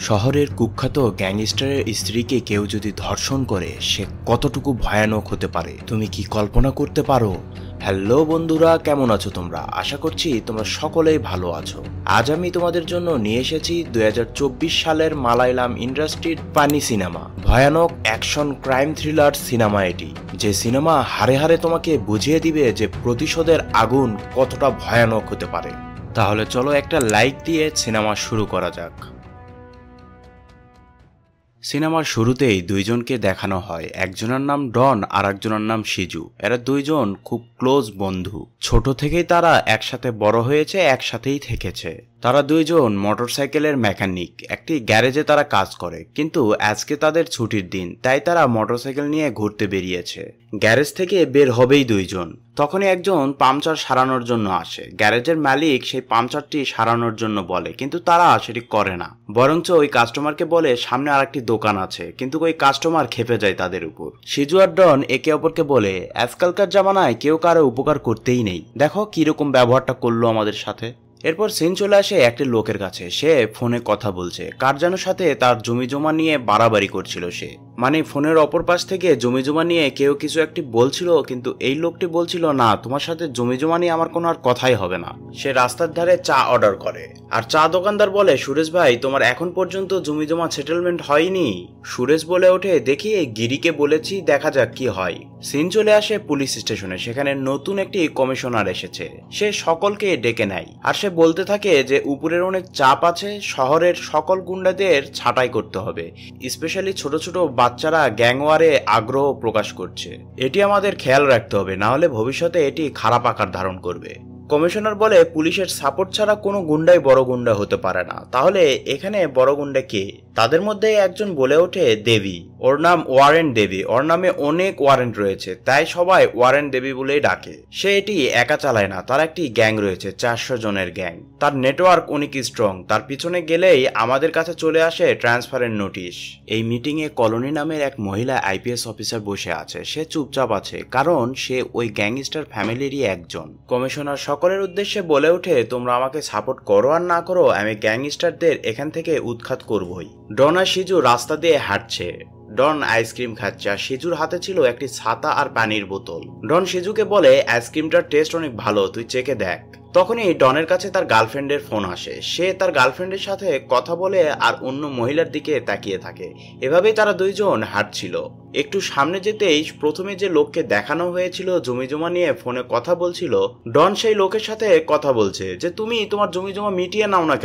শহরের কুখ্যাত গ্যাংস্টারের স্ত্রীকে কেউ যদি ধর্ষণ করে সে কতটুকু ভয়ানক হতে পারে তুমি কি কল্পনা করতে পারো? হ্যালো বন্ধুরা, কেমন আছো তোমরা? আশা করছি তোমরা সকলেই ভালো আছো। আজ আমি তোমাদের জন্য নিয়ে এসেছি 2024 সালের মালায়ালাম ইন্ডাস্ট্রির পানি সিনেমা, ভয়ানক অ্যাকশন ক্রাইম থ্রিলার সিনেমা এটি, যে সিনেমা হারে হারে তোমাকে বুঝিয়ে দিবে যে প্রতিশোধের আগুন কতটা ভয়ানক হতে পারে। তাহলে চলো একটা লাইক দিয়ে সিনেমা শুরু করা যাক। সিনেমার শুরুতেই দুইজনকে দেখানো হয়, একজনের নাম ডন আর একজনের নাম শিজু। এরা দুইজন খুব ক্লোজ বন্ধু, ছোট থেকেই তারা একসাথে বড় হয়েছে, একসাথেই থেকেছে। তারা দুইজন মোটরসাইকেলের মেকানিক, একটি গ্যারেজে তারা কাজ করে, কিন্তু আজকে তাদের ছুটির দিন, তাই তারা মোটরসাইকেল নিয়ে ঘুরতে বেরিয়েছে। গ্যারেজ থেকে বের হবেই দুইজন, তখনই একজন পাংচার সারানোর জন্য আসে। গ্যারেজের মালিক সেই পাংচারটি সারানোর জন্য বলে, কিন্তু তারা সেটি করে না, বরঞ্চ ওই কাস্টমারকে বলে সামনে আরেকটি দোকান আছে, কিন্তু ওই কাস্টমার খেপে যায় তাদের উপর। শিজু আর ডন একে অপরকে বলে, আজকালকার জামানায় কেউ কারো উপকার করতেই নেই, দেখো কিরকম ব্যবহারটা করলো আমাদের সাথে। এরপর সিন চলে আসে একটি লোকের কাছে, সে ফোনে কথা বলছে, কার যেন সাথে তার জমি জমা নিয়ে বাড়াবাড়ি করছিল সে, মানে ফোনের অপর পাশ থেকে জমি জমা নিয়ে কেউ কিছু একটি বলছিল, কিন্তু এই লোকটি বলছিল না, তোমার সাথে জমি জমা নিয়ে আমার কোনো আর কথাই হবে না। সে রাস্তার ধারে চা অর্ডার করে, আর চা দোকানদার বলে, সুরেশ ভাই তোমার এখন পর্যন্ত জমি জমা সেটেলমেন্ট হয়নি? সুরেশ বলে ওঠে, দেখি গিরিকে বলেছি, দেখা যাক কি হয়। সিন চলে আসে পুলিশ স্টেশনে, সেখানে নতুন একটি কমিশনার এসেছে, সে সকলকে ডেকে নেয়, আর সে বলতে থাকে যে উপরের অনেক চাপ আছে, শহরের সকল গুন্ডাদের ছাঁটাই করতে হবে, স্পেশালি ছোট ছোট বাচ্চারা গ্যাংওয়ারে আগ্রহ প্রকাশ করছে, এটি আমাদের খেয়াল রাখতে হবে, না হলে ভবিষ্যতে এটি খারাপ আকার ধারণ করবে। কমিশনার বলে, পুলিশের সাপোর্ট ছাড়া কোনো গুন্ডাই বড় গুন্ডা হতে পারে না, তাহলে এখানে বড় গুন্ডা কে? তাদের মধ্যে একজন বলে ওঠে, দেবী, ওর নাম ওয়ারেন দেবী, ওর নামে অনেক ওয়ারেন্ট রয়েছে, তাই সবাই ওয়ারেন দেবী বলেই ডাকে। সে এটি একা চালায় না, তার একটি গ্যাং রয়েছে, 400 জনের গ্যাং, তার নেটওয়ার্ক অনেক স্ট্রং, তার পিছনে গেলেই আমাদের কাছে চলে আসে ট্রান্সফারের নোটিশ। এই মিটিংয়ে কলোনি নামের এক মহিলা আইপিএস অফিসার বসে আছে, সে চুপচাপ আছে, কারণ সে ওই গ্যাংস্টার ফ্যামিলিরই একজন। কমিশনার সকলের উদ্দেশ্যে বলে ওঠে, তোমরা আমাকে সাপোর্ট করো আর না করো, আমি গ্যাংস্টারদের এখান থেকে উৎখাত করবই। ডন আর শিজু রাস্তা দিয়ে হাঁটছে, ডন আইসক্রিম খাচ্ছে, আর শিজুর হাতে ছিল একটি ছাতা আর পানির বোতল। ডন শিজুকে বলে, আইসক্রিমটার টেস্ট অনেক ভালো, তুই চেখে দেখ। তখনই ডনের কাছে তার গার্লফ্রেন্ডের ফোন আসে, সে তার গার্লফ্রেন্ডের সাথে কথা বলে আর অন্য মহিলার দিকে তাকিয়ে থাকে। এভাবেই তারা দুইজন হাঁটছিল। একটু সামনে যেতেই প্রথমে যে লোককে দেখানো হয়েছিল জমি জমা নিয়ে ফোনে কথা বলছিল, ডন সেই লোকের সাথে কথা বলছে যে তুমি তোমার জমি জমা মিটিয়ে নাও না,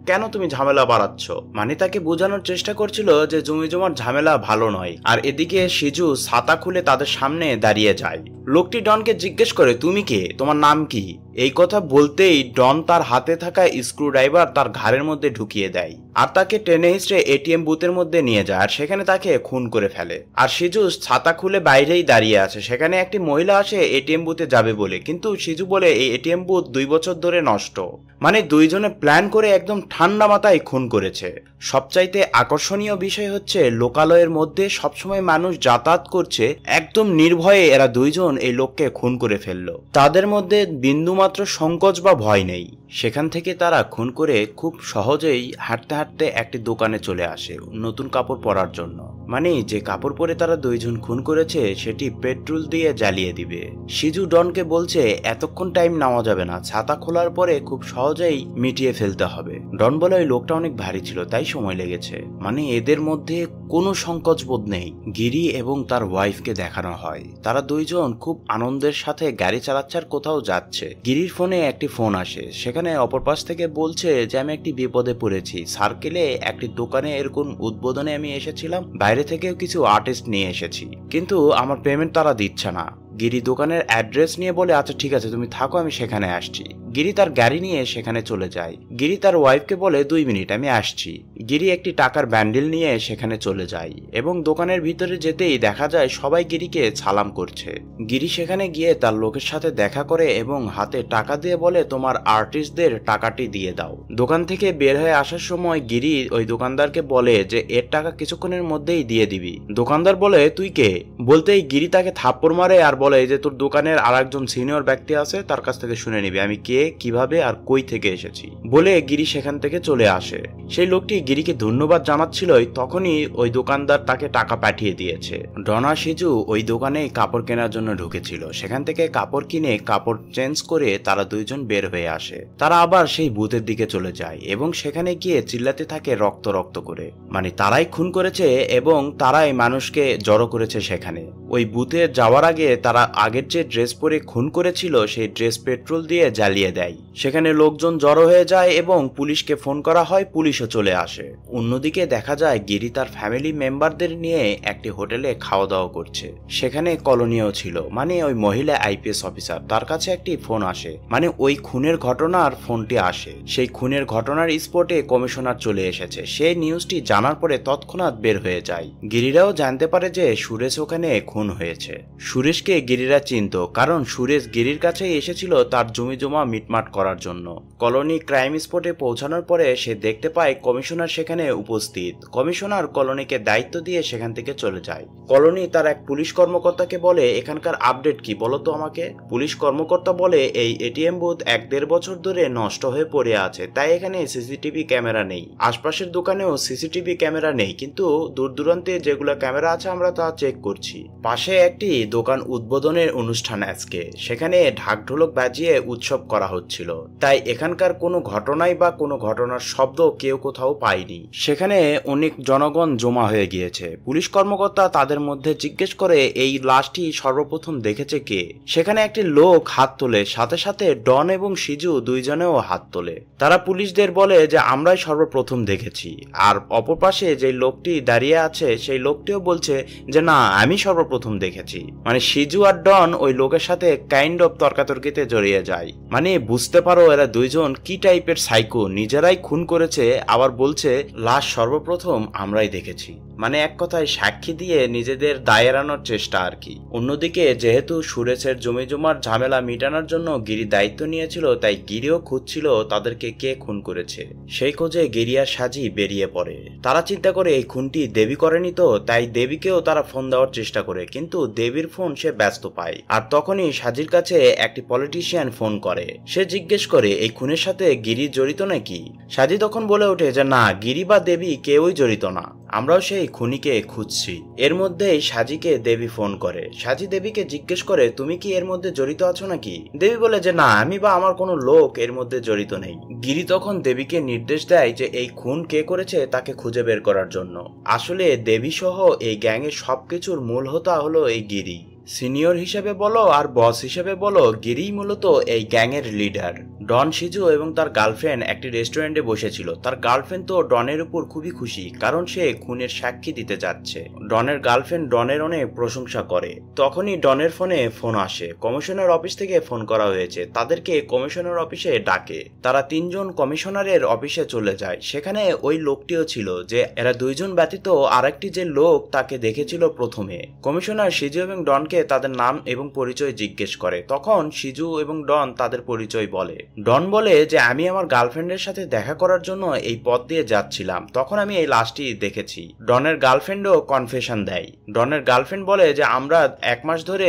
কেন তুমি ঝামেলা বাড়াচ্ছ, মানে তাকে বোঝানোর চেষ্টা করছিল যে জমি জমার ঝামেলা ভালো নয়। আর এদিকে শিজু ছাতা খুলে তাদের সামনে দাঁড়িয়ে যায়। লোকটি ডনকে জিজ্ঞেস করে, তুমি কে, তোমার নাম কি? এই কথা বলতেই ডন তার হাতে থাকা স্ক্রুড্রাইভার তার ঘাড়ের মধ্যে ঢুকিয়ে দেয়, আর তাকে টেনে হিঁচড়ে এটিএম বুথের মধ্যে নিয়ে যায়, আর সেখানে তাকে খুন করে ফেলে। আর শিজু ছাতা খুলে বাইরেই দাঁড়িয়ে আছে, সেখানে একটি মহিলা আসে এটিএম বুথে যাবে বলে, কিন্তু শিজু বলে এই এটিএম বুথ 2 বছর ধরে নষ্ট, মানে দুইজনে প্ল্যান করে একদম ঠান্ডা মাথায় খুন করেছে। সবচাইতে আকর্ষণীয় বিষয় হচ্ছে লোকালয়ের মধ্যে সবসময় মানুষ যাতায়াত করছে, একদম নির্ভয়ে এরা দুইজন এই লোককে খুন করে ফেললো, তাদের মধ্যে বিন্দুমাত্র সংকোচ বা ভয় নেই। সেখান থেকে তারা খুন করে খুব সহজেই হাঁটতে হাঁটতে একটি দোকানে চলে আসে নতুন কাপড় পরার জন্য, মানে যে কাপড় পরে তারা দুইজন খুন করেছে সেটি পেট্রোল দিয়ে জ্বালিয়ে দিবে। শিজু ডনকে বলছে, এতক্ষণ টাইম নেওয়া যাবে না, ছাতা খোলার পরে খুব সহজেই মিটিয়ে ফেলতে হবে। ডন বলে, ওই লোকটা অনেক ভারী ছিল তাই সময় লেগেছে, মানে এদের মধ্যে কোনো সংকোচ বোধ নেই। গিরি এবং তার ওয়াইফকে দেখানো হয়, তারা দুইজন খুব আনন্দের সাথে গাড়ি চালাচ্ছে আর কোথাও যাচ্ছে। গিরির ফোনে একটি ফোন আসে, সেখানে অপর পাশ থেকে বলছে যে আমি একটি বিপদে পড়েছি, সার্কেলে একটি দোকানে এরকম উদ্বোধনে আমি এসেছিলাম, বাইরে থেকেও কিছু আর্টিস্ট নিয়ে এসেছি, কিন্তু আমার পেমেন্ট তারা দিচ্ছে না। গিরি দোকানের অ্যাড্রেস নিয়ে বলে, আচ্ছা ঠিক আছে তুমি থাকো, আমি সেখানে আসছি। গিরি তার গাড়ি নিয়ে সেখানে চলে যায়। গিরি তার ওয়াইফকে বলে, 2 মিনিট আমি আসছি। গিরি একটি টাকার ব্যান্ডেল নিয়ে সেখানে চলে যায়, এবং দোকানের ভিতরে যেতেই দেখা যায় সবাই গিরিকে সালাম করছে। গিরি সেখানে গিয়ে তার লোকের সাথে দেখা করে এবং হাতে টাকা দিয়ে বলে, তোমার আর্টিস্টদের টাকাটি দিয়ে দাও। দোকান থেকে বের হয়ে আসার সময় গিরি ওই দোকানদারকে বলে যে এর টাকা কিছুক্ষণের মধ্যেই দিয়ে দিবি। দোকানদার বলে, তুই কে? বলতেই গিরি তাকে থাপ্পড় মারে আর বলে যে তোর দোকানের আরেকজন সিনিয়র ব্যক্তি আছে, তার কাছ থেকে শুনে নিবি আমি কে কিভাবে আর কই থেকে এসেছি বলে গিরি সেখান থেকে চলে আসে। সেই লোকটি গিরিকে ধন্যবাদ জানাচ্ছিলই তখনই ওই দোকানদার তাকে টাকা পাঠিয়ে দিয়েছে। ডন আর সিজু ওই দোকানে কাপড় কেনার জন্য ঢুকেছিল, সেখান থেকে কাপড় কিনে কাপড় চেঞ্জ করে তারা দুইজন বের হয়ে আসে। তারা আবার সেই ভূতের দিকে চলে যায় এবং সেখানে গিয়ে চিল্লাতে থাকে রক্ত রক্ত করে, মানে তারাই খুন করেছে এবং তারাই মানুষকে জড়ো করেছে সেখানে। ওই বুথে যাওয়ার আগে তারা আগের যে ড্রেস পরে খুন করেছিল সেই ড্রেস পেট্রোল দিয়ে জ্বালিয়ে দেয়। সেখানে লোকজন জড়ো হয়ে যায় এবং পুলিশকে ফোন করা হয়, পুলিশও চলে আসে। অন্যদিকে দেখা যায় গিরি তার ফ্যামিলি মেম্বারদের নিয়ে একটি হোটেলে খাওয়া দাওয়া করছে। সেখানে কলোনিও ছিল, মানে ওই মহিলা আইপিএস অফিসার, তার কাছে একটি ফোন আসে, মানে ওই খুনের ঘটনার ফোনটি আসে। সেই খুনের ঘটনার স্পটে কমিশনার চলে এসেছে। সেই নিউজটি জানার পরে তৎক্ষণাৎ বের হয়ে যায়। গিরিরাও জানতে পারে যে সুরেশ ওখানে খুন হয়েছে। সুরেশকে গিরিরা চিনত, কারণ সুরেশ গিরির কাছেই এসেছিল তার জমি জমা মিটমাট করার জন্য। কলোনি ক্রাইম স্পটে পৌঁছানোর পরে সে দেখতে পায় কমিশনার সেখানে উপস্থিত। কমিশনার কলোনিকে দায়িত্ব দিয়ে সেখান থেকে চলে যায়। কলোনি তার এক পুলিশ কর্মকর্তাকে বলে, এখানকার আপডেট কি বলো তো আমাকে। পুলিশ কর্মকর্তা বলে, এই এটিএম বুথ 1-1.5 বছর ধরে নষ্ট হয়ে পড়ে আছে, তাই এখানে সিসিটিভি ক্যামেরা নেই। আশপাশের দোকানেও সিসিটিভি ক্যামেরা নেই, কিন্তু দূর দূরান্তে যেগুলো ক্যামেরা আছে আমরা তা চেক করছি। পাশে একটি দোকান উদ্বোধনের অনুষ্ঠান আজকে, সেখানে ঢাক ঢোলক বাজিয়ে উৎসব করা হচ্ছিল, তাই এখানকার কোনো ঘটনাই বা কোনো ঘটনার শব্দ কেউ কোথাও পায়নি। সেখানে অনেক জনগণ জমা হয়ে গিয়েছে। পুলিশ কর্মকর্তা তাদের মধ্যে জিজ্ঞেস করে এই লাশটি সর্বপ্রথম দেখেছে কে। সেখানে একটি লোক হাত তোলে, সাথে সাথে ডন এবং সিজু দুইজনেও হাত তোলে। তারা পুলিশদের বলে যে আমরাই সর্বপ্রথম দেখেছি। আর অপর পাশে যে লোকটি দাঁড়িয়ে আছে সেই লোকটিও বলছে যে না, আমি সর্বপ্রথম দেখেছি। মানে সিজু আর ডন ওই লোকের সাথে কাইন্ড অফ তর্কাতর্কিতে জড়িয়ে যায়। মানে বুঝতে পারো এরা দুইজন কি টাইপের সাইকো, নিজেরাই খুন করেছে আবার বলছে লাশ সর্বপ্রথম আমরাই দেখেছি। মানে এক কথায় সাক্ষী দিয়ে নিজেদের দায় এড়ানোর চেষ্টা আর কি। অন্যদিকে যেহেতু সুরেশের জমি জমার ঝামেলা মিটানোর জন্য গিরি দায়িত্ব নিয়েছিল, তাই গিরিও খুঁজছিল তাদেরকে কে খুন করেছে। সেই খোঁজে গিরি আর সাজি বেরিয়ে পড়ে। তারা চিন্তা করে এই খুনটি দেবী করেনি তো, তাই দেবীকেও তারা ফোন দেওয়ার চেষ্টা করে, কিন্তু দেবীর ফোন সে ব্যস্ত পায়। আর তখনই সাজির কাছে একটি পলিটিশিয়ান ফোন করে। সে জিজ্ঞেস করে এই খুনের সাথে গিরি জড়িত নাকি। সাজি তখন বলে ওঠে যে না, গিরি বা দেবী কেউই জড়িত না, আমরাও সেই খুনিকে খুঁজছি। এর মধ্যেই সাজিকে দেবী ফোন করে। সাজি দেবীকে জিজ্ঞেস করে তুমি কি এর মধ্যে জড়িত আছো নাকি। দেবী বলে যে না, আমি বা আমার কোনো লোক এর মধ্যে জড়িত নেই। গিরি তখন দেবীকে নির্দেশ দেয় যে এই খুন কে করেছে তাকে খুঁজে বের করার জন্য। আসলে দেবী সহ এই গ্যাংয়ের সবকিছুর মূল হোতা হলো এই গিরি। সিনিয়র হিসেবে বলো আর বস হিসেবে বলো, গিরিই মূলত এই গ্যাংয়ের লিডার। ডন, সিজু এবং তার গার্লফ্রেন্ড একটি রেস্টুরেন্টে বসেছিল। তার গার্লফ্রেন্ড তো ডনের উপর খুবই খুশি, কারণ সে খুনের সাক্ষী দিতে যাচ্ছে। ডনের গার্লফ্রেন্ড ডনের অনেক প্রশংসা করে। তখনই ডনের ফোনে ফোন আসে। কমিশনার অফিস থেকে ফোন করা হয়েছে, তাদেরকে কমিশনার অফিসে ডাকে। তারা তিনজন কমিশনারের অফিসে চলে যায়। সেখানে ওই লোকটিও ছিল, যে এরা দুইজন ব্যতীত আরেকটি যে লোক তাকে দেখেছিল প্রথমে। কমিশনার সিজু এবং ডনকে তাদের নাম এবং পরিচয় জিজ্ঞেস করে। তখন সিজু এবং ডন তাদের পরিচয় বলে। ডন বলে যে আমি আমার গার্লফ্রেন্ডের সাথে দেখা করার জন্য এই পথ দিয়ে যাচ্ছিলাম, তখন আমি এই লাশটি দেখেছি। ডনের গার্লফ্রেন্ডও কনফেশন দেয়। ডনের গার্লফ্রেন্ড বলে যে আমরা 1 মাস ধরে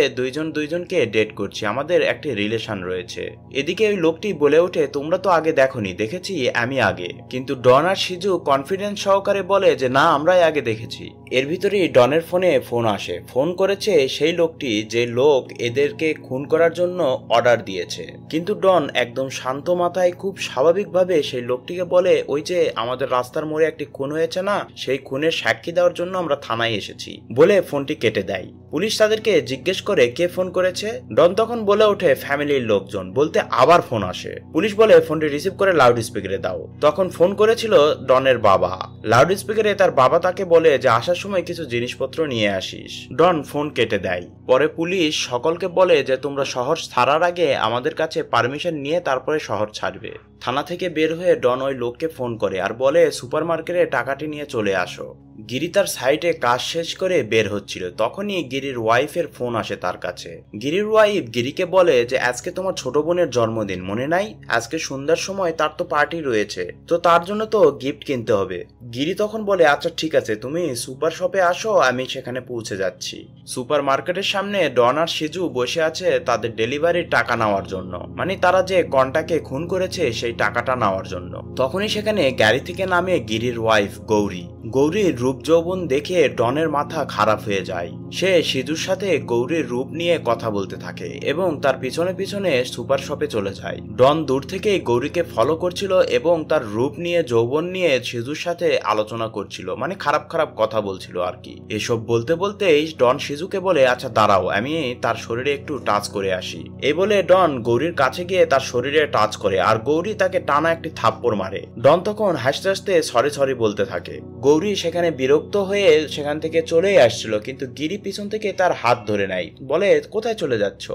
দুইজনকে ডেট করছি, আমাদের একটি রিলেশন রয়েছে। এদিকে ওই লোকটি বলে ওঠে তোমরা তো আগে দেখোনি, দেখেছি আমি আগে। কিন্তু ডন আর সিজু কনফিডেন্স সহকারে বলে যে না, আমরাই আগে দেখেছি। এর ভিতরেই ডনের ফোনে ফোন আসে। ফোন করেছে সেই লোকটি, যে লোক এদেরকে খুন করার জন্য অর্ডার দিয়েছে। কিন্তু ডন একদম শান্ত মাথায় খুব স্বাভাবিকভাবে সেই লোকটিকে বলে ওই যে আমাদের রাস্তার মোড়ে একটি খুন হয়েছে না, সেই খুনের সাক্ষী দেওয়ার জন্য আমরা থানায় এসেছি বলে ফোনটি কেটে দেয়। পুলিশ তাদেরকে জিজ্ঞেস করে কে ফোন করেছে। ডন তখন বলে ওঠে ফ্যামিলির লোকজন, বলতে আবার ফোন আসে। পুলিশ বলে ফোনটি রিসিভ করে লাউড স্পিকারে দাও। তখন ফোন করেছিল ডনের বাবা। লাউড স্পিকারে তার বাবা তাকে বলে যে আসার সময় কিছু জিনিসপত্র নিয়ে আসিস। ডন ফোন কেটে দেয়। পরে পুলিশ সকলকে বলে যে তোমরা শহর ছাড়ার আগে আমাদের কাছে পারমিশন নিয়ে তারপরে শহর ছাড়বে। থানা থেকে বের হয়ে ডন ওই লোককে ফোন করে আর বলে সুপারমার্কেটে টাকাটি নিয়ে চলে আসো। গিরি তার সাইটে কাজ শেষ করে বের হচ্ছিল, তখনই গিরির ওয়াইফের ফোন আসে তার কাছে। গিরির ওয়াইফ গিরিকে বলে যে আজকে তোমার ছোট বোনের জন্মদিন, মনে নাই? আজকে সন্ধ্যার সময় তার তো পার্টি রয়েছে, তো তার জন্য তো গিফট কিনতে হবে। গিরি তখন বলে আচ্ছা ঠিক আছে, তুমি সুপার শপে আসো, আমি সেখানে পৌঁছে যাচ্ছি। সুপার মার্কেটের সামনে ডন আর সিজু বসে আছে তাদের ডেলিভারির টাকা নেওয়ার জন্য, মানে তারা যে কনটাকে খুন করেছে সেই টাকাটা নেওয়ার জন্য। তখনই সেখানে গাড়ি থেকে নামে গিরির ওয়াইফ গৌরী। গৌরীর রূপ যৌবন দেখে ডনের মাথা খারাপ হয়ে যায়। সে সিজুর সাথে গৌরীর রূপ নিয়ে কথা বলতে থাকে এবং তার পিছনে পিছনে সুপার শপে চলে যায়। ডন দূর থেকে গৌরীকে ফলো করছিল এবং তার রূপ নিয়ে যৌবন নিয়ে সিজুর সাথে আলোচনা করছিল, মানে খারাপ খারাপ কথা বলছিল আর কি। এসব বলতে বলতেই ডন সিজুকে বলে আচ্ছা দাঁড়াও, আমি তার শরীরে একটু টাচ করে আসি। এই বলে ডন গৌরীর কাছে গিয়ে তার শরীরে টাচ করে আর গৌরী তাকে টানা একটি থাপ্পড় মারে। ডন তখন হাসতে হাসতে সরি সরি বলতে থাকে। গৌরী সেখানে বিরক্ত হয়ে সেখান থেকে চলেই আসছিল, কিন্তু গিরি পিছন থেকে তার হাত ধরে নেয়, বলে কোথায় চলে যাচ্ছ?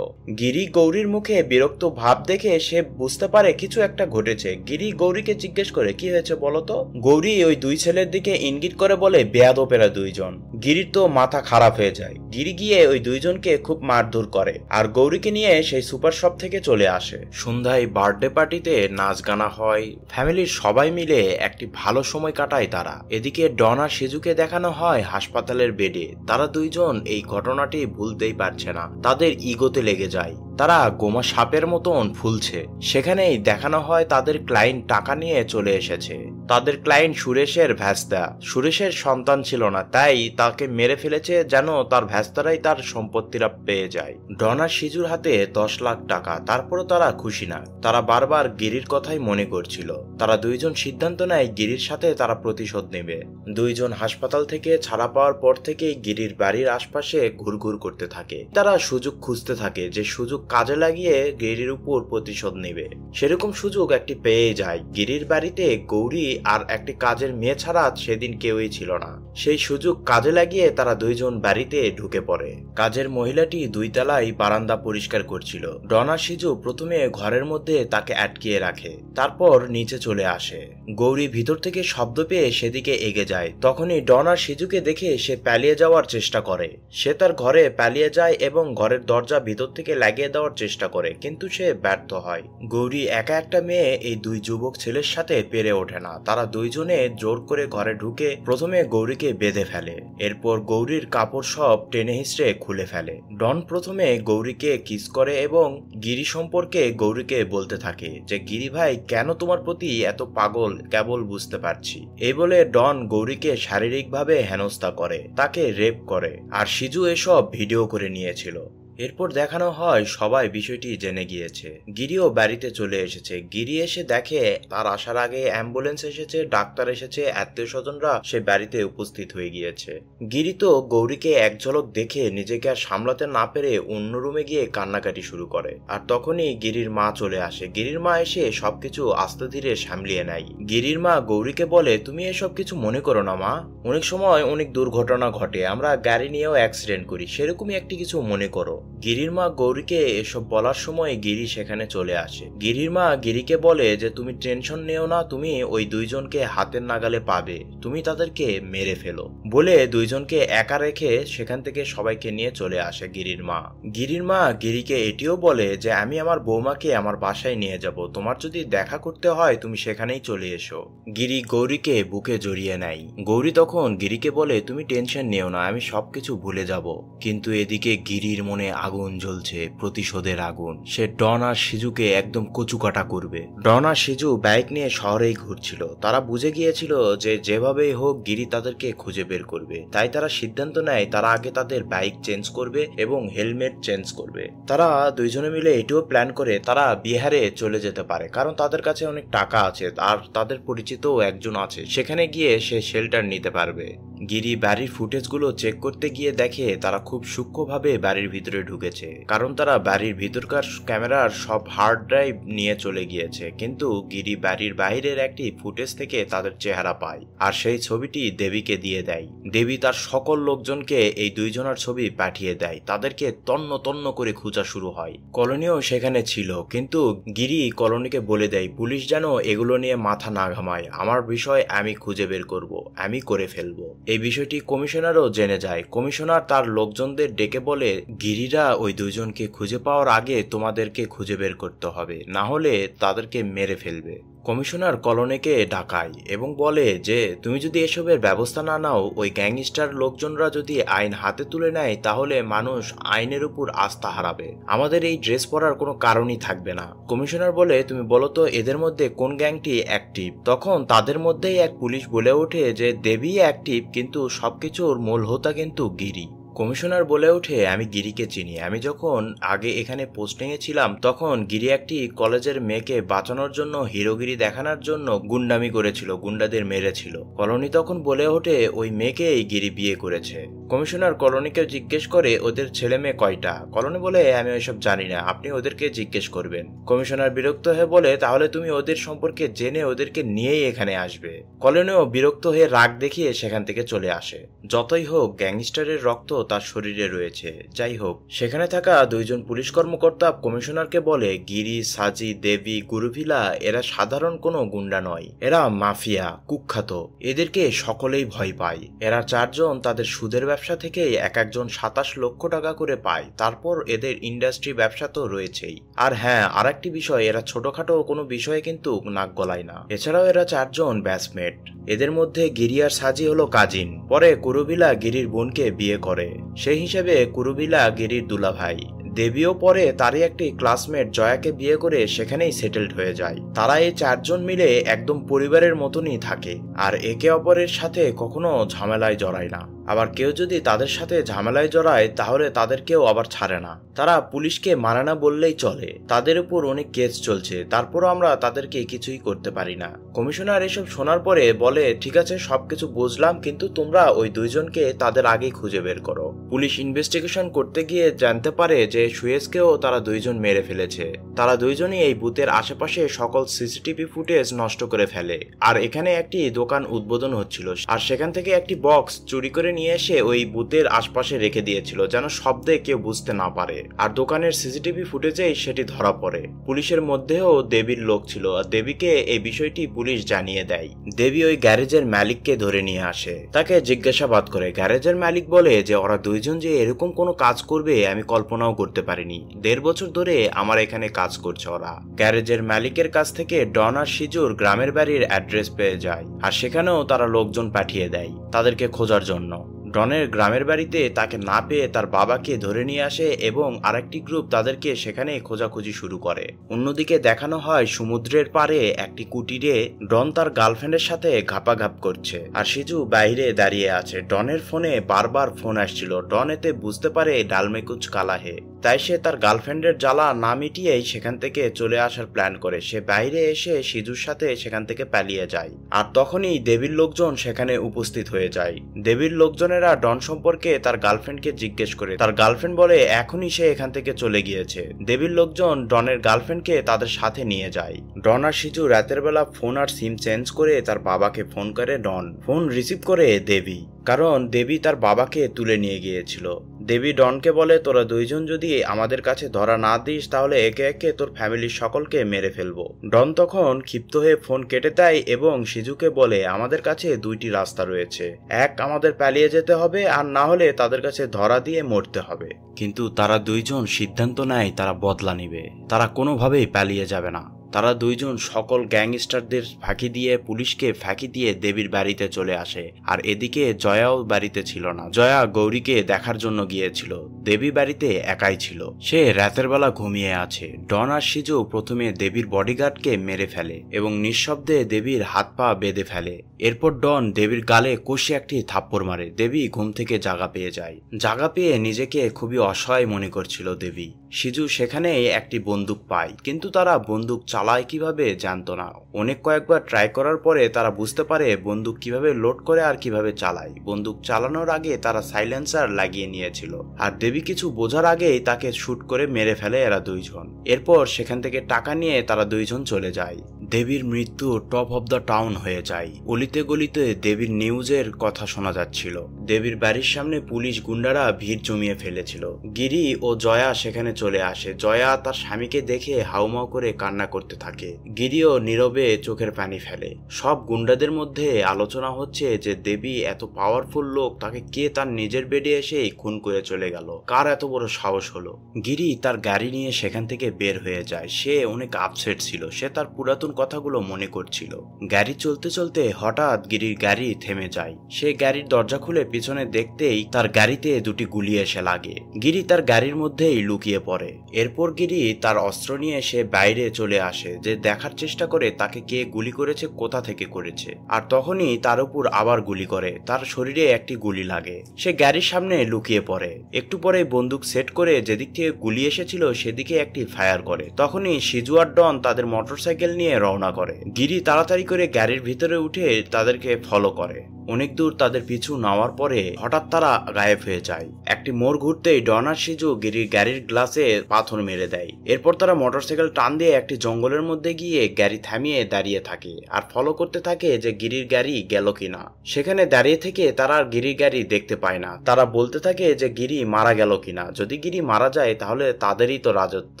গিরি গৌরীর মুখে বিরক্ত ভাব দেখে সে বুঝতে পারে কিছু একটা ঘটেছে। গিরি গৌরীকে জিজ্ঞেস করে কি হয়েছে বলতো? গৌরী ওই দুই ছেলের দিকে ইঙ্গিত করে বলে বেয়াদপেরা দুইজন। গিরির তো মাথা খারাপ হয়ে যায়। গিরি গিয়ে ওই দুইজনকে খুব মারধর করে আর গৌরীকে নিয়ে সেই সুপার শপ থেকে চলে আসে। সন্ধ্যায় বার্থডে পার্টিতে নাচ গানা হয়, ফ্যামিলির সবাই মিলে একটি ভালো সময় কাটায় তারা। এদিকে ডন আর সিজুকে দেখানো হয় হাসপাতালের বেডে। তারা দুইজন এই ঘটনাটি ভুলতেই পারছে না, তাদের ইগোতে লেগে যায়। তারা গোমা সাপের মতন ফুলছে। সেখানেই দেখানো হয় তাদের ক্লায়েন্ট টাকা নিয়ে চলে এসেছে। তাদের ক্লায়েন্ট সুরেশের ভ্যাস্তা। সুরেশের সন্তান ছিল না, তাই তাকে মেরে ফেলেছে যেন তার ভ্যাস্তারাই তার সম্পত্তিরা পেয়ে যায়। ডন আর সিজুর হাতে 10 লাখ টাকা, তারপরও তারা খুশি না। তারা বারবার গিরির কথাই মনে করছিল। তারা দুইজন সিদ্ধান্ত নেয় গিরির সাথে তারা প্রতিশোধ নেবে। দুইজন হাসপাতাল থেকে ছাড়া পাওয়ার পর থেকেই গিরির বাড়ির আশপাশে ঘুরঘুর করতে থাকে। তারা সুযোগ খুঁজতে থাকে যে সুযোগ কাজে লাগিয়ে গিরির উপর প্রতিশোধ নেবে। সেরকম সুযোগ একটি পেয়ে যায়। গিরির বাড়িতে গৌরী আর একটি কাজের মেয়ে ছাড়া সেদিন কেউই ছিল না। সেই সুযোগ কাজে লাগিয়ে তারা দুইজন বাড়িতে ঢুকে পড়ে। কাজের মহিলাটি 2 তলায় বারান্দা পরিষ্কার করছিল। ডন আর সিজু প্রথমে ঘরের মধ্যে তাকে আটকিয়ে রাখে, তারপর নিচে চলে আসে। গৌরী ভিতর থেকে শব্দ পেয়ে সেদিকে এগিয়ে যায়। তখনই ডন আর সিজুকে দেখে সে পালিয়ে যাওয়ার চেষ্টা করে। সে তার ঘরে পালিয়ে যায় এবং ঘরের দরজা ভিতর থেকে লাগিয়ে দেওয়ার চেষ্টা করে, কিন্তু সে ব্যর্থ হয়। গৌরী একা একটা মেয়ে এই দুই যুবক ছেলের সাথে পেরে ওঠে না। তারা দুইজনে জোর করে ঘরে ঢুকে প্রথমে গৌরীকে বেঁধে ফেলে, এরপর গৌরীর কাপড় সব টেনে হিঁচড়ে খুলে ফেলে। ডন প্রথমে গৌরীকে কিস করে এবং গিরি সম্পর্কে গৌরীকে বলতে থাকে যে গিরি ভাই কেন তোমার প্রতি এত পাগল কেবল বুঝতে পারছি। এই বলে ডন গৌরীকে শারীরিকভাবে হেনস্থা করে, তাকে রেপ করে, আর সিজু এসব ভিডিও করে নিয়েছিল। এরপর দেখানো হয় সবাই বিষয়টি জেনে গিয়েছে। গিরিও বাড়িতে চলে এসেছে। গিরি এসে দেখে তার আসার আগে অ্যাম্বুলেন্স এসেছে, ডাক্তার এসেছে, আত্মীয় স্বজনরা সে বাড়িতে উপস্থিত হয়ে গিয়েছে। গিরি তো গৌরীকে এক ঝলক দেখে নিজেকে আর সামলাতে না পেরে অন্য রুমে গিয়ে কান্নাকাটি শুরু করে। আর তখনই গিরির মা চলে আসে। গিরির মা এসে সবকিছু আস্তে ধীরে সামলিয়ে নেয়। গিরির মা গৌরীকে বলে তুমি এসব কিছু মনে করো না মা, অনেক সময় অনেক দুর্ঘটনা ঘটে, আমরা গাড়ি নিয়েও অ্যাক্সিডেন্ট করি, সেরকমই একটি কিছু মনে করো। গিরির মা গৌরীকে এসব বলার সময় গিরি সেখানে চলে আসে। গিরির মা গিরিকে বলে যে তুমি টেনশন নিও না, তুমি ওই দুইজনকে হাতের নাগালে পাবে, তুমি তাদেরকে মেরে ফেলো। বলে দুইজনকে একা রেখে সেখান থেকে সবাইকে নিয়ে চলে আসে গিরির মা। গিরির মা গিরিকে এটিও বলে যে আমি আমার বৌমাকে আমার বাসায় নিয়ে যাব, তোমার যদি দেখা করতে হয় তুমি সেখানেই চলে এসো। গিরি গৌরীকে বুকে জড়িয়ে নেয়। গৌরী তখন গিরিকে বলে তুমি টেনশন নিও না, আমি সবকিছু ভুলে যাব। কিন্তু এদিকে গিরির মনে আগুন জ্বলছে, প্রতিশোধের আগুন। সে ডন আর সিজুকে একদম কচুকাটা করবে। ডন আর সিজু বাইক নিয়ে শহরেই ঘুরছিল। তারা বুঝে গিয়েছিল যে যেভাবেই হোক গিরি তাদেরকে খুঁজে বের করবে, তাই তারা সিদ্ধান্ত নেয় তারা আগে তাদের বাইক চেঞ্জ করবে এবং হেলমেট চেঞ্জ করবে। তারা দুইজনে মিলে এটিও প্ল্যান করে তারা বিহারে চলে যেতে পারে, কারণ তাদের কাছে অনেক টাকা আছে আর তাদের পরিচিতও একজন আছে, সেখানে গিয়ে সে শেল্টার নিতে পারবে। গিরি বাড়ির ফুটেজগুলো চেক করতে গিয়ে দেখে তারা খুব সূক্ষ্মভাবে বাড়ির ভিতরে ঢুকেছে, কারণ তারা বাড়ির ভিতরকার ক্যামেরার সব হার্ড ড্রাইভ নিয়ে চলে গিয়েছে। কিন্তু গিরি বাড়ির বাইরের একটি ফুটেজ থেকে তাদের চেহারা পায় আর সেই ছবিটি দেবীকে দিয়ে দেয়। দেবী তার সকল লোকজনকে এই দুইজনের ছবি পাঠিয়ে দেয়। তাদেরকে তন্ন তন্ন করে খোঁজা শুরু হয়। কলোনিও সেখানে ছিল, কিন্তু গিরি কলোনিকে বলে দেয় পুলিশ যেন এগুলো নিয়ে মাথা না ঘামায়, আমার বিষয় আমি খুঁজে বের করব, আমি করে ফেলবো। এই বিষয়টি কমিশনারও জেনে যায়। কমিশনার তার লোকজনদের ডেকে বলে, গিরিরা ওই দুইজনকে খুঁজে পাওয়ার আগে তোমাদেরকে খুঁজে বের করতে হবে, না হলে তাদেরকে মেরে ফেলবে। কমিশনার কলোনিকে ডাকায় এবং বলে যে তুমি যদি এসবের ব্যবস্থা না নাও, ওই গ্যাংস্টার লোকজনরা যদি আইন হাতে তুলে নেয়, তাহলে মানুষ আইনের উপর আস্থা হারাবে। আমাদের এই ড্রেস পরার কোনো কারণই থাকবে না। কমিশনার বলে, তুমি বলো তো এদের মধ্যে কোন গ্যাংটি অ্যাক্টিভ? তখন তাদের মধ্যেই এক পুলিশ বলে ওঠে যে দেবী অ্যাক্টিভ, কিন্তু সবকিছুর মূল হোতা কিন্তু গিরি। কমিশনার বলে ওঠে, আমি গিরিকে চিনি। আমি যখন আগে এখানে পোস্টিংয়ে ছিলাম তখন গিরি একটি কলেজের মেয়েকে বাঁচানোর জন্য হিরোগিরি দেখানোর জন্য গুন্ডামি করেছিল, গুন্ডাদের মেরেছিল। কলোনি তখন বলে ওঠে ওই মেয়েকেই গিরি বিয়ে করেছে। কমিশনার কলোনিকে জিজ্ঞেস করে ওদের ছেলে মেয়ে কয়টা? কলোনি বলে, আমি ওইসব জানি না, আপনি ওদেরকে জিজ্ঞেস করবেন। কমিশনার বিরক্ত হয়ে বলে, তাহলে তুমি ওদের সম্পর্কে জেনে ওদেরকে নিয়েই এখানে আসবে। কলোনিও বিরক্ত হয়ে রাগ দেখিয়ে সেখান থেকে চলে আসে। যতই হোক গ্যাংস্টারের রক্ত তার শরীরে রয়েছে। যাই হোক, সেখানে থাকা দুইজন পুলিশ কর্মকর্তা কমিশনারকে বলে, গিরি, সাজি, দেবী, গুরুভিলা এরা সাধারণ কোনো গুন্ডা নয়, এরা মাফিয়া, কুখ্যাত। এদেরকে সকলেই ভয় পায়। এরা চারজন তাদের সুদের ব্যবসা থেকেই এক একজন 27 লক্ষ টাকা করে পায়। তারপর এদের ইন্ডাস্ট্রি ব্যবসা তো রয়েছেই। আর হ্যাঁ, আর একটি বিষয়, এরা ছোটখাটো কোনো বিষয়ে কিন্তু নাক গলায় না। এছাড়াও এরা চারজন ব্যাচমেট। এদের মধ্যে গিরি আর সাজি হলো কাজিন। পরে কুরুভিলা গিরির বোনকে বিয়ে করে, সেই হিসেবে কুরুভিলা গিরির দুলাভাই। দেবীও পরে তারই একটি ক্লাসমেট জয়াকে বিয়ে করে সেখানেই সেটেলড হয়ে যায়। তারা এই চারজন মিলে একদম পরিবারের মতনই থাকে, আর একে অপরের সাথে কখনো ঝামেলায় জড়ায় না। আবার কেউ যদি তাদের সাথে ঝামেলায় জড়ায় তাহলে তাদেরকেও আবার ছাড়ে না। তারা পুলিশকে মানে না বললেই চলে। তাদের উপর অনেক কেস চলছে, তারপরও আমরা তাদেরকে কিছুই করতে পারি না। কমিশনার এসব শোনার পরে বলে, ঠিক আছে, সবকিছু বুঝলাম, কিন্তু তোমরা ওই দুইজনকে তাদের আগেই খুঁজে বের করো। পুলিশ ইনভেস্টিগেশন করতে গিয়ে জানতে পারে যে সুয়েজকেও তারা দুইজন মেরে ফেলেছে। তারা দুইজনই এই বুথের আশেপাশে সকল সিসিটিভি ফুটেজ নষ্ট করে ফেলে। আর এখানে একটি দোকান উদ্বোধন হচ্ছিল, আর সেখান থেকে একটি বক্স চুরি করে নিয়ে এসে ওই বুথের আশপাশে রেখে দিয়েছিল, যেন শব্দে কেউ বুঝতে না পারে। আর দোকানের সিসিটিভি ফুটেজেই সেটি ধরা পড়ে। পুলিশের মধ্যেও দেবীর লোক ছিল, আর দেবীকে এই বিষয়টি পুলিশ জানিয়ে দেয়। দেবী ওই গ্যারেজের মালিককে ধরে নিয়ে আসে, তাকে জিজ্ঞাসাবাদ করে। গ্যারেজের মালিক বলে যে ওরা দুইজন যে এরকম কোনো কাজ করবে আমি কল্পনাও করতে পারিনি। 1.5 বছর ধরে আমার এখানে কাজ করছে ওরা। গ্যারেজের মালিকের কাছ থেকে ডন আর সিজুর গ্রামের বাড়ির অ্যাড্রেস পেয়ে যায়, আর সেখানেও তারা লোকজন পাঠিয়ে দেয় তাদেরকে খোঁজার জন্য। ডনের গ্রামের বাড়িতে তাকে না পেয়ে তার বাবাকে ধরে নিয়ে আসে এবং আরেকটি গ্রুপ তাদেরকে সেখানে খোঁজাখুঁজি শুরু করে। অন্যদিকে দেখানো হয় সমুদ্রের পাড়ে একটি কুটিরে ডন তার গার্লফ্রেন্ডের সাথে ঘাপাঘাপ করছে, আর সিজু বাইরে দাঁড়িয়ে আছে। ডনের ফোনে বারবার ফোন আসছিল। ডন এতে বুঝতে পারে ডালমেকুচ কালাহে, তাই সে তার গার্লফ্রেন্ডের জ্বালা না মিটিয়েই সেখান থেকে চলে আসার প্ল্যান করে। সে বাইরে এসে সিজুর সাথে সেখান থেকে পালিয়ে যায়। আর তখনই দেবীর লোকজন সেখানে উপস্থিত হয়ে যায়। দেবীর লোকজনের ডন সম্পর্কে তার গার্লফ্রেন্ডকে জিজ্ঞেস করে। তার গার্লফ্রেন্ড বলে এখনই সে এখান থেকে চলে গিয়েছে। দেবীর লোকজন ডনের গার্লফ্রেন্ডকে তাদের সাথে নিয়ে যায়। ডন আর সিজু রাতের বেলা ফোন আর সিম চেঞ্জ করে তার বাবাকে ফোন করে। ডন ফোন রিসিভ করে দেবী, কারণ দেবী তার বাবাকে তুলে নিয়ে গিয়েছিল। দেবী ডনকে বলে, তোরা দুইজন যদি আমাদের কাছে ধরা না দিস তাহলে একে একে তোর ফ্যামিলির সকলকে মেরে ফেলবো। ডন তখন ক্ষিপ্ত হয়ে ফোন কেটে দেয় এবং সিজুকে বলে, আমাদের কাছে দুইটি রাস্তা রয়েছে, এক আমাদের পালিয়ে যেতে হবে, আর না হলে তাদের কাছে ধরা দিয়ে মরতে হবে। কিন্তু তারা দুইজন সিদ্ধান্ত নেয় তারা বদলা নিবে, তারা কোনোভাবেই পালিয়ে যাবে না। তারা দুইজন সকল গ্যাংস্টারদের ফাঁকি দিয়ে, পুলিশকে ফাঁকি দিয়ে দেবীর বাড়িতে চলে আসে। আর এদিকে জয়াও বাড়িতে ছিল না। জয়া গৌরীকে দেখার জন্য গিয়েছিল। দেবী বাড়িতে একাই ছিল, সে রাতের বেলা ঘুমিয়ে আছে। ডন আর সিজু প্রথমে দেবীর বডিগার্ডকে মেরে ফেলে এবং নিঃশব্দে দেবীর হাত পা বেঁধে ফেলে। এরপর ডন দেবীর গালে কষে একটি থাপ্পড় মারে। দেবী ঘুম থেকে জাগা পেয়ে যায়। জাগা পেয়ে নিজেকে খুবই অসহায় মনে করছিল দেবী। সিজু সেখানে একটি বন্দুক পায়, কিন্তু তারা বন্দুক চালায় কিভাবে জানতো না। অনেক কয়েকবার ট্রাই করার পরে তারা বুঝতে পারে বন্দুক কিভাবে লোড করে আর কিভাবে চালায়। বন্দুক চালানোর আগে তারা সাইলেন্সার লাগিয়ে নিয়েছিল, আর দেবী কিছু বোঝার আগেই তাকে শুট করে মেরে ফেলে এরা দুইজন। এরপর সেখান থেকে টাকা নিয়ে তারা দুইজন চলে যায়। দেবীর মৃত্যু টপ অব দ্য টাউন হয়ে যায়। গলিতে গলিতে দেবীর নিউজের কথা শোনা যাচ্ছিল। দেবীর বাড়ির সামনে পুলিশ গুন্ডারা ভিড় জমিয়ে ফেলেছিল। গিরি ও জয়া সেখানে চলে আসে। জয়া তার স্বামীকে দেখে হাউমাউ করে কান্না করতে থাকে। গিরিও নীরবে চোখের পানি ফেলে। সব গুন্ডাদের মধ্যে আলোচনা হচ্ছে যে দেবী এত পাওয়ারফুল লোক, তাকে কে তার নিজের বেডে এসে খুন করে চলে গেল, কার এত বড় সাহস হলো। গিরি তার গাড়ি নিয়ে সেখান থেকে বের হয়ে যায়। সে অনেক আপসেট ছিল। সে তার পুরাতন কথাগুলো মনে করছিল। গাড়ি চলতে চলতে হঠাৎ গিরির গাড়ি থেমে যায়। সে গাড়ির দরজা খুলে পিছনে দেখতেই তার গাড়িতে দুটি গুলি এসে লাগে। গিরি তার গাড়ির মধ্যেই লুকিয়ে পড়ে। এরপর গিরি তার অস্ত্র নিয়ে সে বাইরে চলে আসে, যে দেখার চেষ্টা করে তাকে কে গুলি করেছে, কোথা থেকে করেছে। আর তখনই তার উপর আবার গুলি করে। তার শরীরে একটি গুলি লাগে। সে গাড়ির সামনে লুকিয়ে পড়ে। একটু পরে বন্দুক সেট করে যেদিক থেকে গুলি এসেছিল সেদিকে একটি ফায়ার করে। তখনই সিজু আর ডন তাদের মোটরসাইকেল নিয়ে রওনা করে। গিরি তাড়াতাড়ি করে গাড়ির ভিতরে উঠে তাদেরকে ফলো করে। অনেক দূর তাদের পিছু নেওয়ার পরে হঠাৎ তারা গায়েব হয়ে যায়। একটি মোড় ঘুরতেই ডন আর সিজু গিরির গাড়ির গ্লাসে পাথর মেরে দেয়। এরপর তারা মোটরসাইকেল টান দিয়ে একটি জঙ্গলের মধ্যে গিয়ে গাড়ি থামিয়ে দাঁড়িয়ে থাকে আর ফলো করতে থাকে যে গিরির গাড়ি গেল কিনা। সেখানে দাঁড়িয়ে থেকে তারা আর গিরির গাড়ি দেখতে পায় না। তারা বলতে থাকে যে গিরি মারা গেল কিনা। যদি গিরি মারা যায় তাহলে তাদেরই তো রাজত্ব।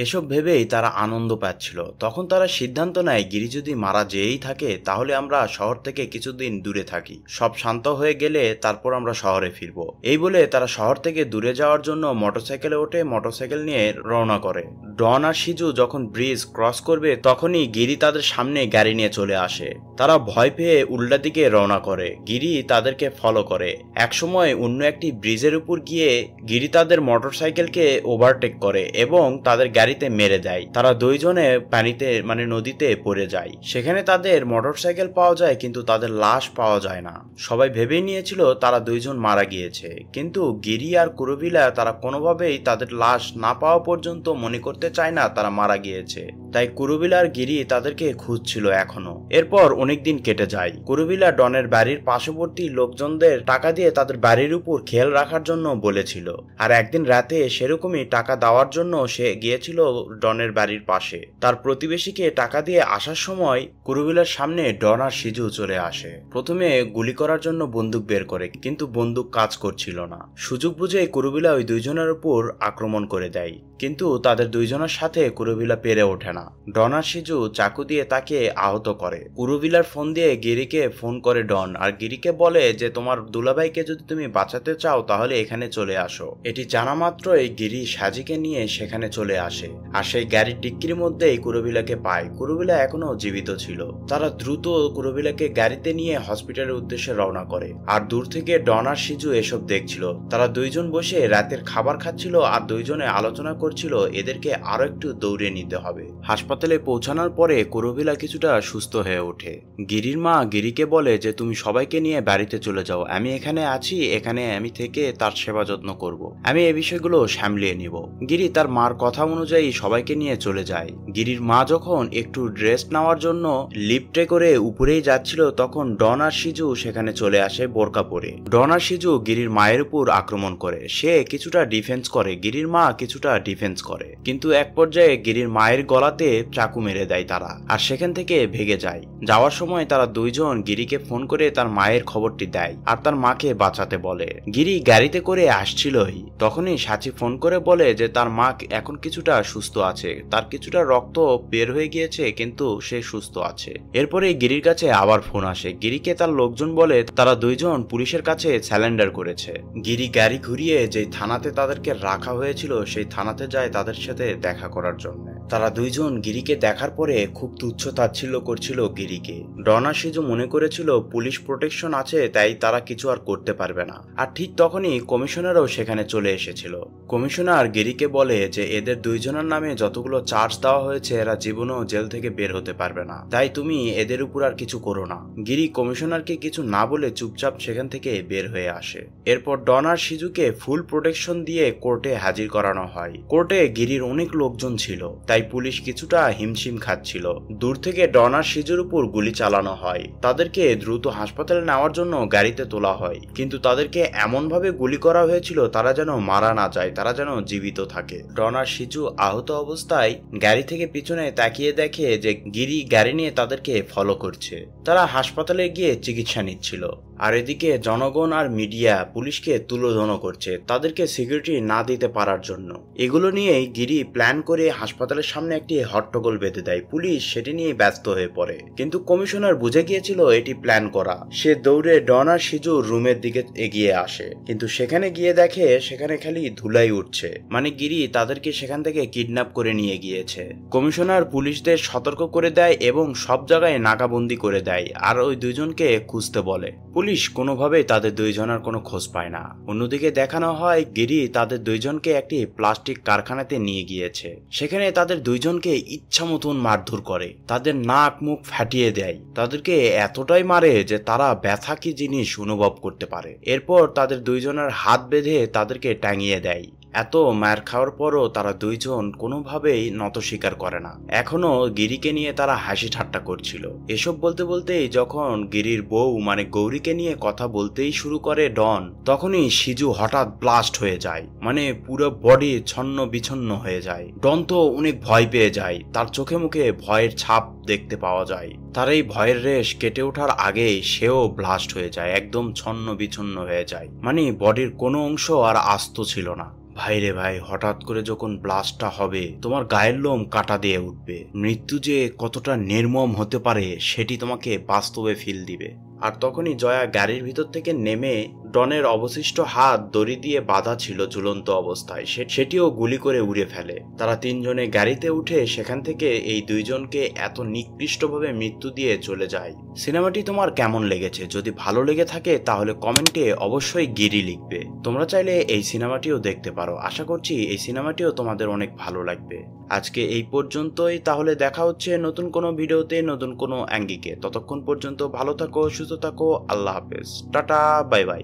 এসব ভেবেই তারা আনন্দ পাচ্ছিল। তখন তারা সিদ্ধান্ত নেয় গিরি যদি মারা যেয়েই থাকে তাহলে আমরা শহর থেকে কিছুদিন দূরে থাকি। সব শান্ত হয়ে গেলে তারপর আমরা শহরে ফিরবো। এই বলে তারা শহর থেকে দূরে যাওয়ার জন্য মোটরসাইকেলে ওঠে, মোটরসাইকেল নিয়ে রওনা করে। ডন আর সিজু যখন ব্রিজ ক্রস করবে তখনই গিরি তাদের সামনে গাড়ি নিয়ে চলে আসে। তারা ভয় পেয়ে উল্টা দিকে রওনা করে। গিরি তাদেরকে ফলো করে। একসময় অন্য একটি ব্রিজের উপর গিয়ে গিরি তাদের মোটরসাইকেলকে ওভারটেক করে এবং তাদের গাড়িতে মেরে দেয়। তারা দুইজনে পানিতে নদীতে পড়ে যায়। সেখানে তাদের মোটরসাইকেল পাওয়া যায় কিন্তু তাদের লাশ পাওয়া যায় না। সবাই ভেবেই নিয়েছিল তারা দুইজন মারা গিয়েছে, কিন্তু গিরি আর কুরুভিলা তারা কোনোভাবেই তাদের লাশ না পাওয়া পর্যন্ত মনে করতে চায় না তারা মারা গিয়েছে। তাই কুরুভিলা আর গিরি তাদেরকে খুঁজছিল এখনো। এরপর অনেকদিন কেটে যায়। কুরুভিলা ডনের বাড়ির পার্শ্ববর্তী লোকজনদের টাকা দিয়ে তাদের বাড়ির উপর খেয়াল রাখার জন্য বলেছিল। আর একদিন রাতে সেরকমই টাকা দেওয়ার জন্য সে গিয়েছিল ডনের বাড়ির পাশে। তার প্রতিবেশীকে টাকা দিয়ে আসার সময় কুরুভিলার সামনে ডন আর সিজু চলে আসে। প্রথমে গুলি করার জন্য বন্দুক বের করে, কিন্তু বন্দুক কাজ করছিল না। সুযোগ বুঝে কুরুভিলা ওই দুইজনের উপর আক্রমণ করে দেয়, কিন্তু তাদের দুইজনের সাথে কুরুভিলা পেরে ওঠে না। ডন আর সিজু চাকু দিয়ে তাকে আহত করে। কুরুভিলার ফোন দিয়ে গিরিকে ফোন করে ডন, আর গিরিকে বলে যে তোমার দুলাভাইকে যদি তুমি বাঁচাতে চাও তাহলে এখানে চলে আসো। এটি জানা মাত্রই গিরি সাজিকে নিয়ে সেখানে চলে আসে, আর সেই গাড়ির ডিক্কির মধ্যেই কুরুভিলাকে পায়। কুরুভিলা এখনো জীবিত ছিল। তারা দ্রুত কুরুভিলাকে গাড়িতে নিয়ে হসপিটালের উদ্দেশ্যে রওনা করে। আর দূর থেকে ডন আর সিজু এসব দেখছিল। তারা দুইজন বসে রাতের খাবার খাচ্ছিল আর দুইজনে আলোচনা করছিল এদেরকে আরো একটু দৌড়ে নিতে হবে। হাসপাতালে পৌঁছানোর পরে কুরুভিলা কিছুটা সুস্থ হয়ে ওঠে। গিরির মা গিরিকে বলে যে তুমি সবাইকে নিয়ে বাড়িতে চলে যাও, আমি এখানে আছি, এখানে আমি থেকে তার সেবা যত্ন করব, আমি এই বিষয়গুলো সামলিয়ে নিব। গিরি তার মার কথা অনুযায়ী সবাইকে নিয়ে চলে যায়। গিরির মা যখন একটু রেস্ট নেওয়ার জন্য লিফটে করে উপরেই যাচ্ছিল তখন ডন আর সিজু সেখানে চলে আসে বোরকা পরে। ডন আর সিজু গিরির মায়ের উপর আক্রমণ করে। সে কিছুটা ডিফেন্স করে, গিরির মা কিছুটা ডিফেন্স করে, কিন্তু এক পর্যায়ে গিরির মায়ের গলাতে চাকু মেরে দেয় তারা, আর সেখান থেকে ভেগে যায়। যাওয়ার সময় তারা দুইজন গিরিকে ফোন করে তার মায়ের খবরটি দেয় আর তার মাকে বাঁচাতে বলে। গিরি গাড়িতে করে আসছিলই, তখনই সাচি ফোন করে বলে যে তার মা এখন কিছুটা সুস্থ আছে, তার কিছুটা রক্ত বের হয়ে গিয়েছে কিন্তু সে সুস্থ আছে। এরপরে গিরির কাছে আবার ফোন আসে। গিরিকে তার লোকজন বলে তারা দুইজন পুলিশের কাছে স্যালেন্ডার করেছে। গিরি গাড়ি ঘুরিয়ে যে থানাতে তাদেরকে রাখা হয়েছিল সেই থানাতে যায় তাদের সাথে দেখা করার জন্য। তারা দুইজন গিরিকে দেখার পরে খুব তুচ্ছ তাচ্ছিল্য করছিল গিরিকে। ডন আর সিজু মনে করেছিল পুলিশ প্রোটেকশন আছে তাই তারা কিছু আর করতে পারবে না। আর ঠিক তখনই কমিশনারও সেখানে চলে এসেছিল। কমিশনার গিরিকে বলে যে এদের দুইজনের নামে যতগুলো চার্জ দেওয়া হয়েছে এরা জীবনেও জেল থেকে বের হতে পারবে না, তাই তুমি এদের উপর আর কিছু করো না। গিরি কমিশনারকে কিছু না বলে চুপচাপ সেখান থেকে বের হয়ে আসে। এরপর ডন আর সিজুকে ফুল প্রোটেকশন দিয়ে কোর্টে হাজির করানো হয়। কোর্টে গিরির অনেক লোকজন ছিল, তাই পুলিশ কিছুটা হিমশিম খাচ্ছিল। দূর থেকে ডন আর সিজুর উপর গুলি চালানো হয়। তাদেরকে দ্রুত হাসপাতালে নেওয়ার জন্য গাড়িতে তোলা হয়, কিন্তু তাদেরকে এমনভাবে গুলি করা হয়েছিল তারা যেন মারা না যায়, তারা যেন জীবিত থাকে। ডন আর সিজু আহত অবস্থায় গাড়ি থেকে পিছনে তাকিয়ে দেখে যে গিরি গাড়ি নিয়ে তাদেরকে ফলো করছে। তারা হাসপাতালে গিয়ে চিকিৎসা নিচ্ছিল। আর এদিকে জনগণ আর মিডিয়া পুলিশকে তুলোধন করছে তাদেরকে সিকিউরিটি না দিতে পারার জন্য। এগুলো নিয়েই গিরি প্ল্যান করে হাসপাতালের সামনে একটি হট্টগোল বেঁধে দেয়। পুলিশ সেটি নিয়ে ব্যস্ত হয়ে পড়ে, কিন্তু কমিশনার বুঝে গিয়েছিল এটি প্ল্যান করা। সে দৌড়ে ডন আর সিজুর রুমের দিকে এগিয়ে আসে, কিন্তু সেখানে গিয়ে দেখে সেখানে খালি ধুলাই উঠছে, মানে গিরি তাদেরকে সেখান থেকে কিডন্যাপ করে নিয়ে গিয়েছে। কমিশনার পুলিশদের সতর্ক করে দেয় এবং সব জায়গায় নাকাবন্দি করে দেয়, আর ওই দুইজনকে খুঁজতে বলে। পুলিশ কোনোভাবেই তাদের দুইজনের কোনো খোঁজ পায় না। অন্যদিকে দেখানো হয় গিরি তাদের দুইজনকে একটি প্লাস্টিক কারখানাতে নিয়ে গিয়েছে। সেখানে তাদের দুইজনকে ইচ্ছা মতন মারধর করে, তাদের নাক মুখ ফাটিয়ে দেয়, তাদেরকে এতটাই মারে যে তারা ব্যথা কি জিনিস অনুভব করতে পারে। এরপর তাদের দুইজনের হাত বেঁধে তাদেরকে টাঙিয়ে দেয়। এত মার খাওয়ার পরও তারা দুইজন কোনোভাবেই নত স্বীকার করে না। এখনো গিরিকে নিয়ে তারা হাসি ঠাট্টা করছিল। এসব বলতে বলতেই যখন গিরির বউ মানে গৌরীকে নিয়ে কথা বলতেই শুরু করে ডন, তখনই সিজু হঠাৎ ব্লাস্ট হয়ে যায়, মানে পুরো বডি ছন্ন বিছন্ন হয়ে যায়। ডন তো অনেক ভয় পেয়ে যায়, তার চোখে মুখে ভয়ের ছাপ দেখতে পাওয়া যায়। তার এই ভয়ের রেশ কেটে ওঠার আগেই সেও ব্লাস্ট হয়ে যায়, একদম ছন্ন বিছন্ন হয়ে যায়, মানে বডির কোনো অংশ আর আস্ত ছিল না। ভাই রে ভাই, হঠাৎ করে যখন ব্লাস্টটা হবে তোমার গায়ের লোম কাটা দিয়ে উঠবে। মৃত্যু যে কতটা নির্মম হতে পারে সেটি তোমাকে বাস্তবে ফিল দিবে। আর তখনই জয়া গাড়ির ভিতর থেকে নেমে ডনের অবশিষ্ট হাত দড়ি দিয়ে বাঁধা ছিল ঝুলন্ত অবস্থায়, সেটিও গুলি করে উড়ে ফেলে। তারা তিনজনে গাড়িতে উঠে সেখান থেকে এই দুইজনকে এত নিকৃষ্টভাবে মৃত্যু দিয়ে চলে যায়। সিনেমাটি তোমার কেমন লেগেছে? যদি ভালো লেগে থাকে তাহলে কমেন্টে অবশ্যই গিরি লিখবে। তোমরা চাইলে এই সিনেমাটিও দেখতে পারো। আশা করছি এই সিনেমাটিও তোমাদের অনেক ভালো লাগবে। আজকে এই পর্যন্তই, তাহলে দেখা হচ্ছে নতুন কোনো ভিডিওতে নতুন কোনো অ্যাঙ্গিকে। ততক্ষণ পর্যন্ত ভালো থাকো, সুস্থ থাকো, আল্লাহ হাফেজ, টাটা, বাই বাই।